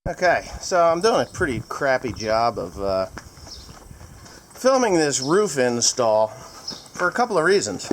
Okay, so I'm doing a pretty crappy job of filming this roof install for a couple of reasons.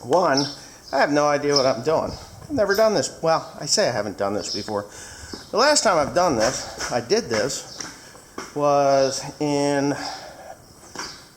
One, I have no idea what I'm doing. I've never done this. Well, I say I haven't done this before. The last time I've done this, I did this, was in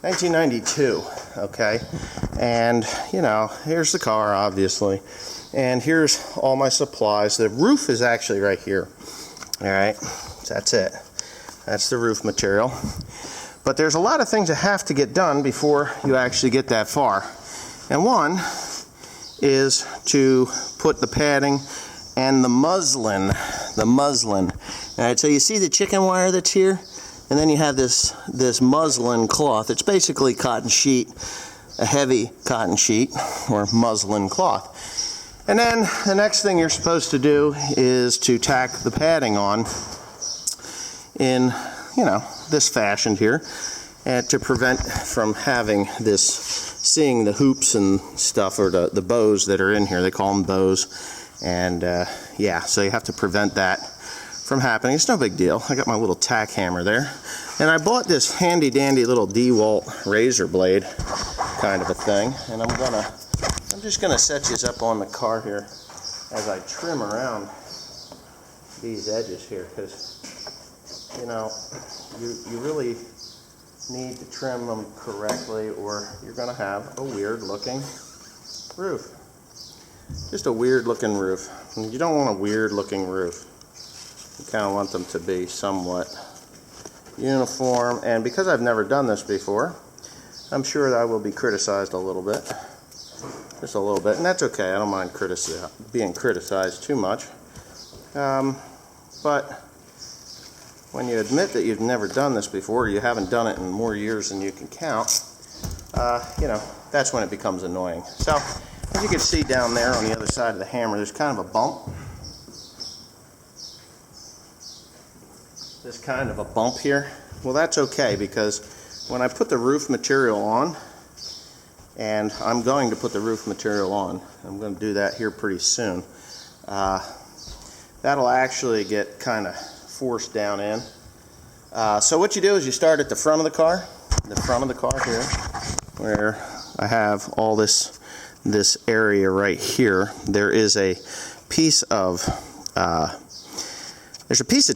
1992, okay? And, you know, here's the car, obviously. And here's all my supplies. The roof is actually right here. All right, so that's it. That's the roof material. But there's a lot of things that have to get done before you actually get that far. And one is to put the padding and the muslin. All right, so you see the chicken wire that's here? And then you have this muslin cloth. It's basically cotton sheet, a heavy cotton sheet or muslin cloth. And then the next thing you're supposed to do is to tack the padding on in, you know, this fashion here, and to prevent from having this, seeing the hoops and stuff, or the bows that are in here. They call them bows. And yeah, so you have to prevent that from happening. It's no big deal. I got my little tack hammer there. And I bought this handy dandy little DeWalt razor blade kind of a thing. And I'm just gonna set this up on the car here as I trim around these edges here, because you know, you really need to trim them correctly, or you're gonna have a weird looking roof. Just a weird looking roof. And you don't want a weird looking roof. You kind of want them to be somewhat uniform. And because I've never done this before, I'm sure that I will be criticized a little bit. Just a little bit, and that's okay. I don't mind being criticized too much. But when you admit that you've never done this before, or you haven't done it in more years than you can count, you know, that's when it becomes annoying. So, as you can see down there on the other side of the hammer, there's kind of a bump. There's kind of a bump here. Well, that's okay, because when I put the roof material on, and I'm going to put the roof material on. I'm going to do that here pretty soon. That'll actually get kind of forced down in. So what you do is you start at the front of the car here, where I have all this area right here. There is a piece of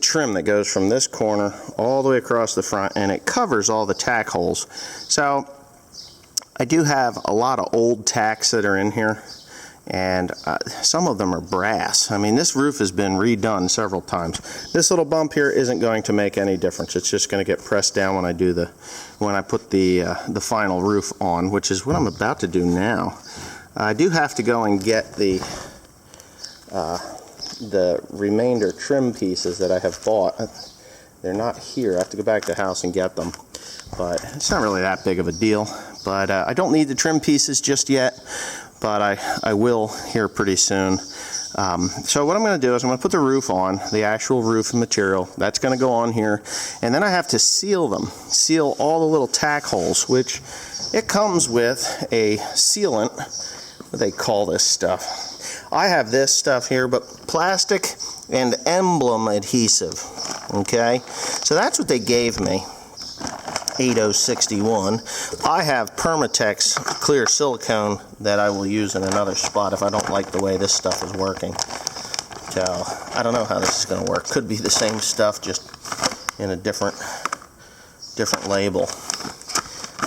trim that goes from this corner all the way across the front, and it covers all the tack holes. So I do have a lot of old tacks that are in here, and some of them are brass. I mean, this roof has been redone several times. This little bump here isn't going to make any difference. It's just going to get pressed down when I put the final roof on, which is what I'm about to do now. I do have to go and get the remainder trim pieces that I have bought. They're not here. I have to go back to the house and get them. But it's not really that big of a deal. But I don't need the trim pieces just yet, but I will here pretty soon. So what I'm going to do is I'm going to put the roof on, the actual roof material. That's going to go on here. And then I have to seal them, seal all the little tack holes, which it comes with a sealant. What do they call this stuff? I have this stuff here, but plastic and emblem adhesive. Okay? So that's what they gave me. 8061. I have Permatex clear silicone that I will use in another spot if I don't like the way this stuff is working. So I don't know how this is going to work. Could be the same stuff, just in a different label.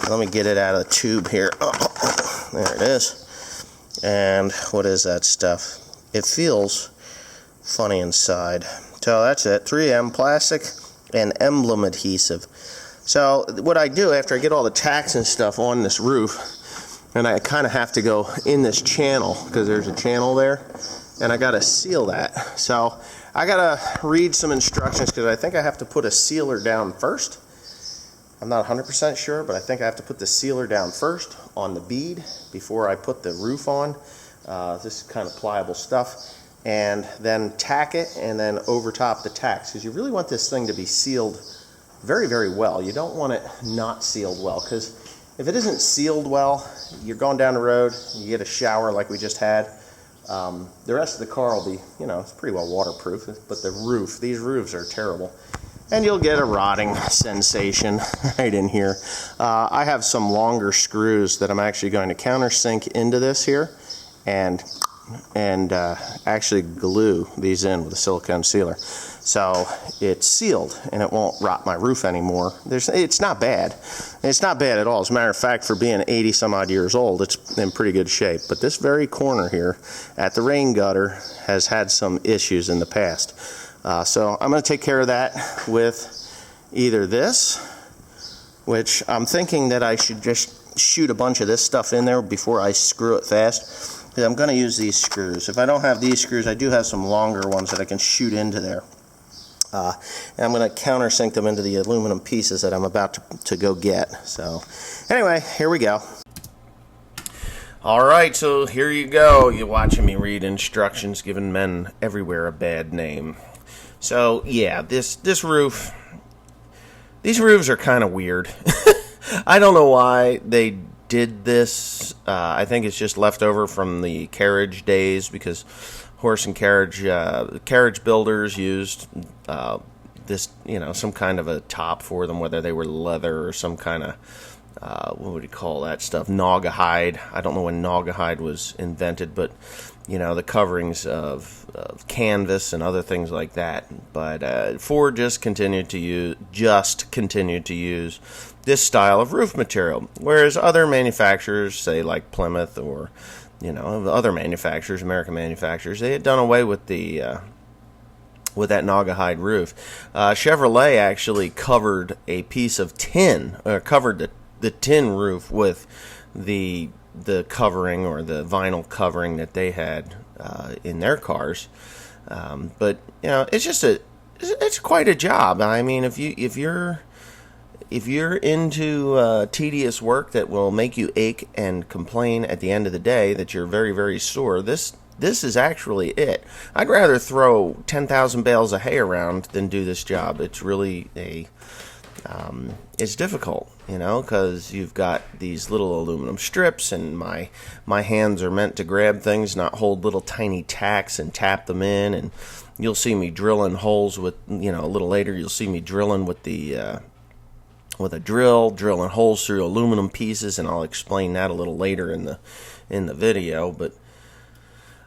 Let me get it out of the tube here. Oh, there it is. And what is that stuff? It feels funny inside. So that's it. 3M plastic and emblem adhesive. So what I do after I get all the tacks and stuff on this roof, and I kind of have to go in this channel, because there's a channel there, and I got to seal that. So I got to read some instructions, because I think I have to put a sealer down first. I'm not 100% sure, but I think I have to put the sealer down first on the bead before I put the roof on. This is kind of pliable stuff. And then tack it, and then over top the tacks, because you really want this thing to be sealed very, very well. You don't want it not sealed well, because if it isn't sealed well, you're going down the road, you get a shower like we just had, The rest of the car will be, it's pretty well waterproof, but the roof, these roofs are terrible. And you'll get a rotting sensation right in here. I have some longer screws that I'm actually going to countersink into this here and actually glue these in with a silicone sealer. So it's sealed and it won't rot my roof anymore. It's not bad. It's not bad at all. As a matter of fact, for being 80 some odd years old, it's in pretty good shape. But this very corner here at the rain gutter has had some issues in the past. So I'm going to take care of that with either this, which I'm thinking that I should just shoot a bunch of this stuff in there before I screw it fast. Because I'm going to use these screws. If I don't have these screws, I do have some longer ones that I can shoot into there. And I'm going to countersink them into the aluminum pieces that I'm about to go get. So anyway, here we go. Alright, so here you go. You're watching me read instructions giving men everywhere a bad name. So yeah, this roof, these roofs are kind of weird. I don't know why they did this. I think it's just left over from the carriage days, because horse and carriage builders used this, some kind of a top for them, whether they were leather or some kind of, what would you call that stuff? Naugahyde. I don't know when Naugahyde was invented, but, the coverings of canvas and other things like that. But Ford just continued to use this style of roof material, whereas other manufacturers, say like Plymouth or other manufacturers, American manufacturers, they had done away with the with that Naugahyde roof. Chevrolet actually covered a piece of tin, or covered the tin roof with the covering, or the vinyl covering that they had in their cars. But it's quite a job. I mean, if you're into tedious work that will make you ache and complain at the end of the day that you're very, very sore, this is actually it. I'd rather throw 10,000 bales of hay around than do this job. It's really it's difficult, because you've got these little aluminum strips, and my hands are meant to grab things, not hold little tiny tacks and tap them in. And you'll see me drilling holes with, a little later, you'll see me drilling with the with a drill, drilling holes through aluminum pieces, and I'll explain that a little later in the video. But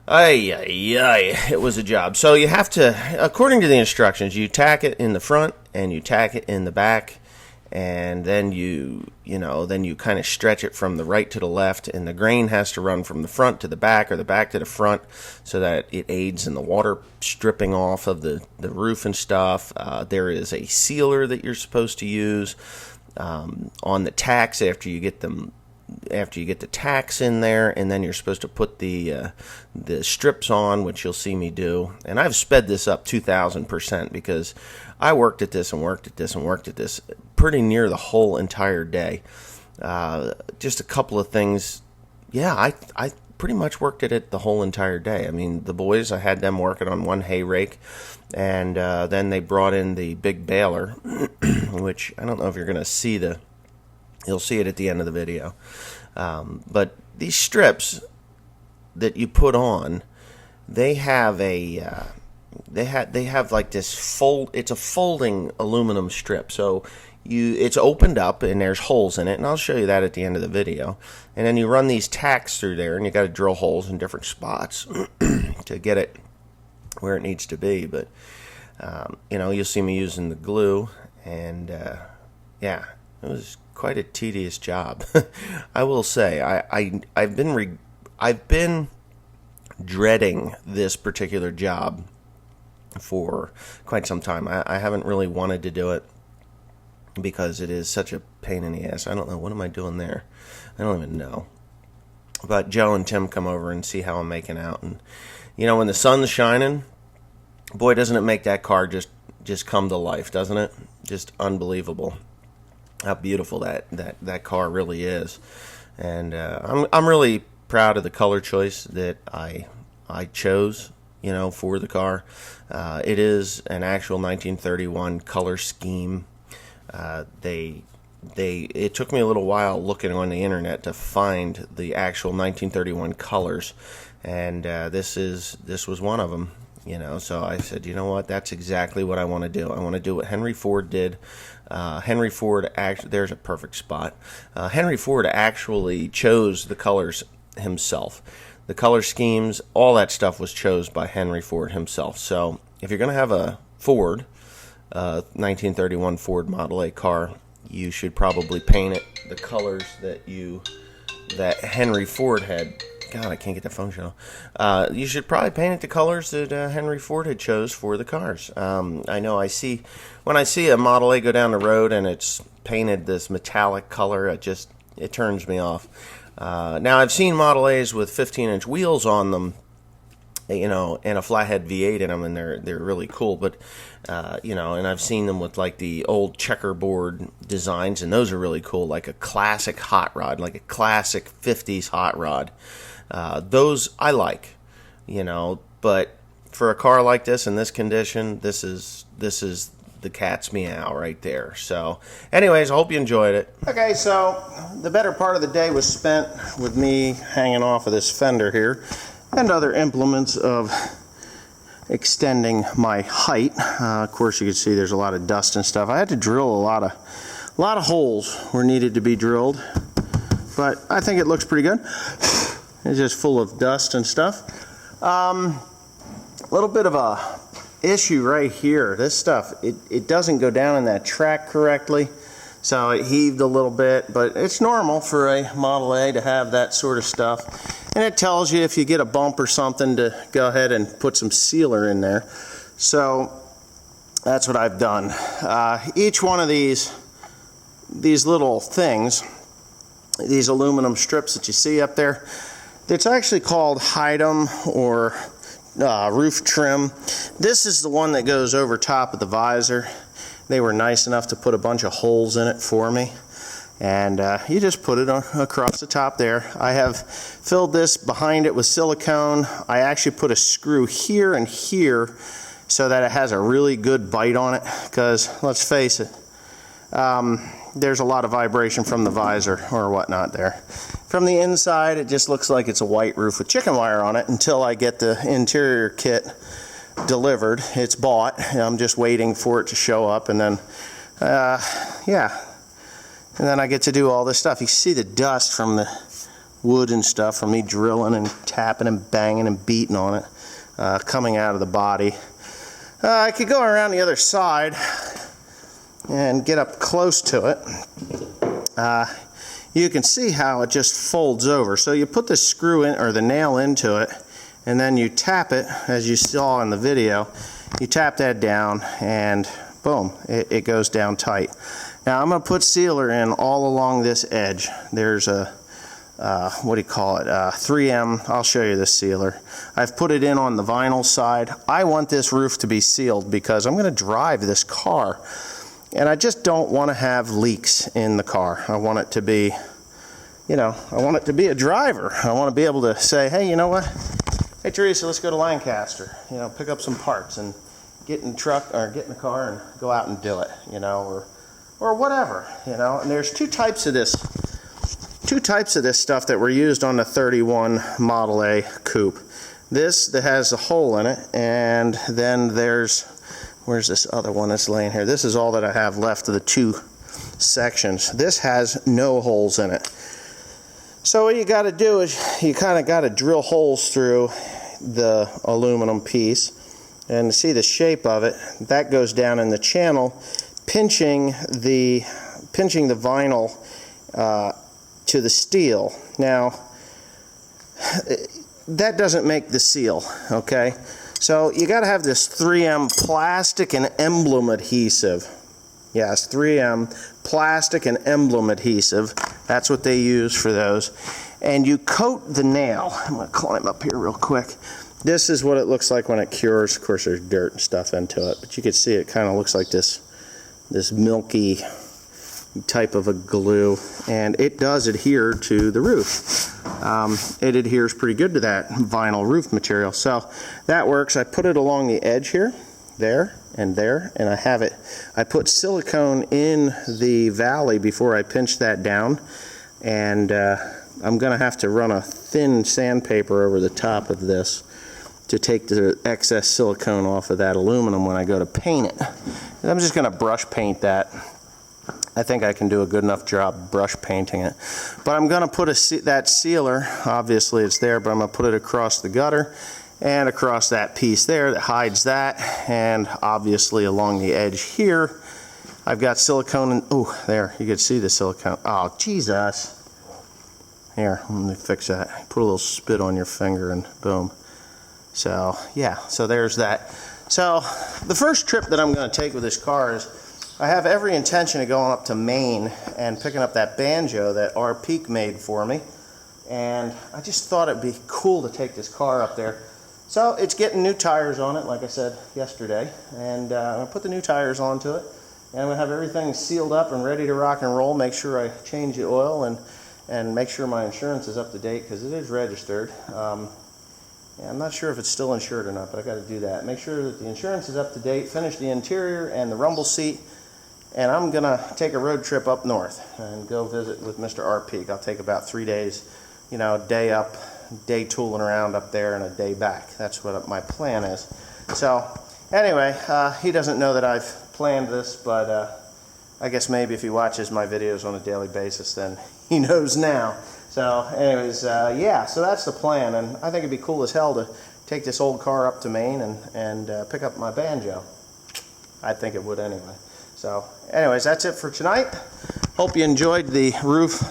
it was a job. So you have to, according to the instructions, you tack it in the front and you tack it in the back, and then you kind of stretch it from the right to the left, and the grain has to run from the front to the back, or the back to the front, so that it aids in the water stripping off of the roof and stuff. There is a sealer that you're supposed to use on the tacks after you get the tacks in there, and then you're supposed to put the strips on, which you'll see me do. And I've sped this up 2,000% because I worked at this and worked at this and worked at this pretty near the whole entire day. Just a couple of things. Yeah, I pretty much worked at it the whole entire day. I mean, the boys, I had them working on one hay rake, and then they brought in the big baler, which I don't know if you're going to see you'll see it at the end of the video. But these strips that you put on, they have they have like this it's a folding aluminum strip. So it's opened up and there's holes in it, and I'll show you that at the end of the video. And then you run these tacks through there, and you got to drill holes in different spots to get it where it needs to be. But you'll see me using the glue, and yeah, it was quite a tedious job. I will say, I've been dreading this particular job for quite some time. I haven't really wanted to do it because it is such a pain in the ass. I don't know, what am I doing there? I don't even know. But Joe and Tim come over and see how I'm making out, and when the sun's shining, boy, doesn't it make that car just come to life, doesn't it? Just unbelievable how beautiful that car really is. And I'm really proud of the color choice that I chose, for the car. It is an actual 1931 color scheme. It took me a little while looking on the internet to find the actual 1931 colors. and this was one of them. You know, so I said, you know what, that's exactly what I want to do. I want to do what Henry Ford did. Henry Ford, there's a perfect spot. Henry Ford actually chose the colors himself. The color schemes, all that stuff was chose by Henry Ford himself. So if you're going to have a Ford, 1931 Ford Model A car, you should probably paint it the colors that Henry Ford had. God, I can't get the phone show. You should probably paint it the colors that Henry Ford had chose for the cars. I know when I see a Model A go down the road and it's painted this metallic color, it turns me off. Now I've seen Model A's with 15-inch wheels on them, you know, and a flathead V8 in them, and they're really cool. But you know, and I've seen them with like the old checkerboard designs, and those are really cool, like a classic hot rod, like a classic 50s hot rod. Those I like, you know, but for a car like this in this condition, this is the cat's meow right there. So anyways, I hope you enjoyed it. Okay, so the better part of the day was spent with me hanging off of this fender here and other implements of extending my height. Of course, you can see there's a lot of dust and stuff. I had to drill a lot of holes were needed to be drilled, but I think it looks pretty good. It's just full of dust and stuff. A little bit of a issue right here. This stuff, it doesn't go down in that track correctly, so it heaved a little bit, but it's normal for a Model A to have that sort of stuff. And it tells you if you get a bump or something to go ahead and put some sealer in there. So that's what I've done. Each one of these little things, these aluminum strips that you see up there, it's actually called Hydem or roof trim. This is the one that goes over top of the visor. They were nice enough to put a bunch of holes in it for me, and you just put it across the top there. I have filled this behind it with silicone. I actually put a screw here and here so that it has a really good bite on it, because let's face it, there's a lot of vibration from the visor or whatnot there. From the inside, it just looks like it's a white roof with chicken wire on it until I get the interior kit delivered. It's bought. I'm just waiting for it to show up, and then yeah, and then I get to do all this stuff. You see the dust from the wood and stuff from me drilling and tapping and banging and beating on it, coming out of the body. I could go around the other side and get up close to it. You can see how it just folds over. So you put the screw in, or the nail into it, and then you tap it, as you saw in the video. You tap that down, and boom, it goes down tight. Now I'm going to put sealer in all along this edge. There's a what do you call it, 3M. I'll show you this sealer. I've put it in on the vinyl side. I want this roof to be sealed because I'm going to drive this car, and I just don't want to have leaks in the car. I want it to be, you know, I want it to be a driver. I want to be able to say, hey, you know what? Hey, Teresa, let's go to Lancaster. You know, pick up some parts and get in the truck or get in the car and go out and do it, you know, or whatever, you know. And there's two types of this stuff that were used on the 31 Model A coupe. This that has a hole in it, and then where's this other one that's laying here? This is all that I have left of the two sections. This has no holes in it. So what you got to do is you kind of got to drill holes through the aluminum piece, and to see the shape of it, that goes down in the channel, pinching the vinyl to the steel. Now that doesn't make the seal, okay? So you got to have this 3M plastic and emblem adhesive. Yes, 3M plastic and emblem adhesive. That's what they use for those. And you coat the nail. I'm going to climb up here real quick. This is what it looks like when it cures. Of course, there's dirt and stuff into it, but you can see it kind of looks like this milky type of a glue, and it does adhere to the roof. It adheres pretty good to that vinyl roof material, so that works. I put it along the edge here, there, and I put silicone in the valley before I pinch that down, and I'm going to have to run a thin sandpaper over the top of this to take the excess silicone off of that aluminum when I go to paint it. And I'm just going to brush paint that. I think I can do a good enough job brush painting it. But I'm going to put that sealer, obviously it's there, but I'm going to put it across the gutter and across that piece there that hides that, and obviously along the edge here I've got silicone, and oh, there, you can see the silicone. Oh, Jesus. Here, let me fix that. Put a little spit on your finger and boom. So, yeah, so there's that. So, the first trip that I'm going to take with this car is I have every intention of going up to Maine and picking up that banjo that R. Peak made for me. And I just thought it'd be cool to take this car up there. So, it's getting new tires on it, like I said yesterday. And I'm going to put the new tires onto it. And I'm going to have everything sealed up and ready to rock and roll. Make sure I change the oil and make sure my insurance is up to date, because it is registered. Yeah, I'm not sure if it's still insured or not, but I got to do that. Make sure that the insurance is up to date, finish the interior and the rumble seat, and I'm going to take a road trip up north and go visit with Mr. R. Peak. I'll take about 3 days, you know, day up, day tooling around up there, and a day back. That's what my plan is. So, anyway, he doesn't know that I've planned this, but I guess maybe if he watches my videos on a daily basis, then he knows now. So anyways, yeah, so that's the plan, and I think it'd be cool as hell to take this old car up to Maine and pick up my banjo. I think it would anyway. So anyways, that's it for tonight. Hope you enjoyed the roof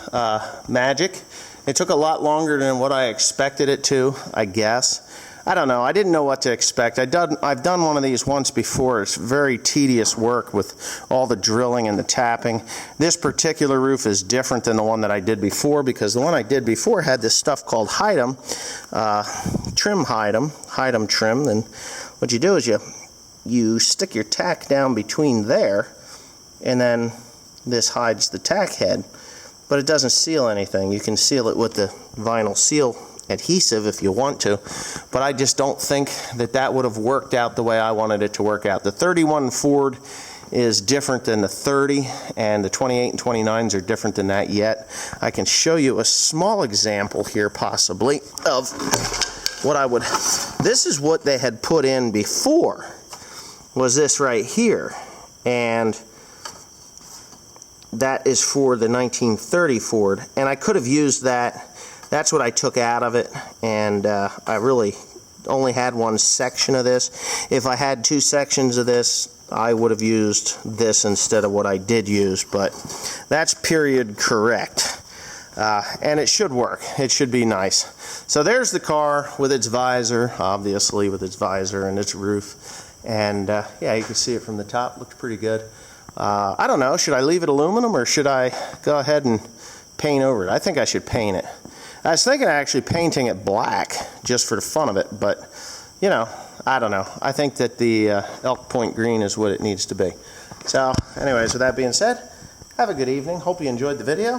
magic. It took a lot longer than what I expected it to, I guess. I don't know. I didn't know what to expect. I've done one of these once before. It's very tedious work with all the drilling and the tapping. This particular roof is different than the one that I did before, because the one I did before had this stuff called Hidem, Hidem trim. And what you do is you stick your tack down between there, and then this hides the tack head. But it doesn't seal anything. You can seal it with the vinyl seal adhesive if you want to, but I just don't think that would have worked out the way I wanted it to work out. The 31 Ford is different than the 30, and the 28 and 29s are different than that yet. I can show you a small example here possibly of what I would, this is what they had put in before, was this right here, and that is for the 1930 Ford, and I could have used that. That's what I took out of it, and I really only had one section of this. If I had 2 sections of this, I would have used this instead of what I did use, but that's period correct. And it should work. It should be nice. So there's the car with its visor, obviously with its visor and its roof. And yeah, you can see it from the top. Looks pretty good. I don't know, should I leave it aluminum or should I go ahead and paint over it? I think I should paint it. I was thinking of actually painting it black just for the fun of it, but you know, I don't know. I think that the Elk Point green is what it needs to be. So anyways, with that being said, have a good evening. Hope you enjoyed the video.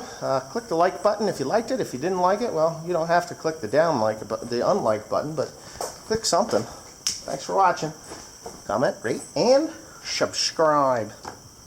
Click the like button if you liked it. If you didn't like it, well, you don't have to click the unlike button, but click something. Thanks for watching. Comment, rate, and subscribe.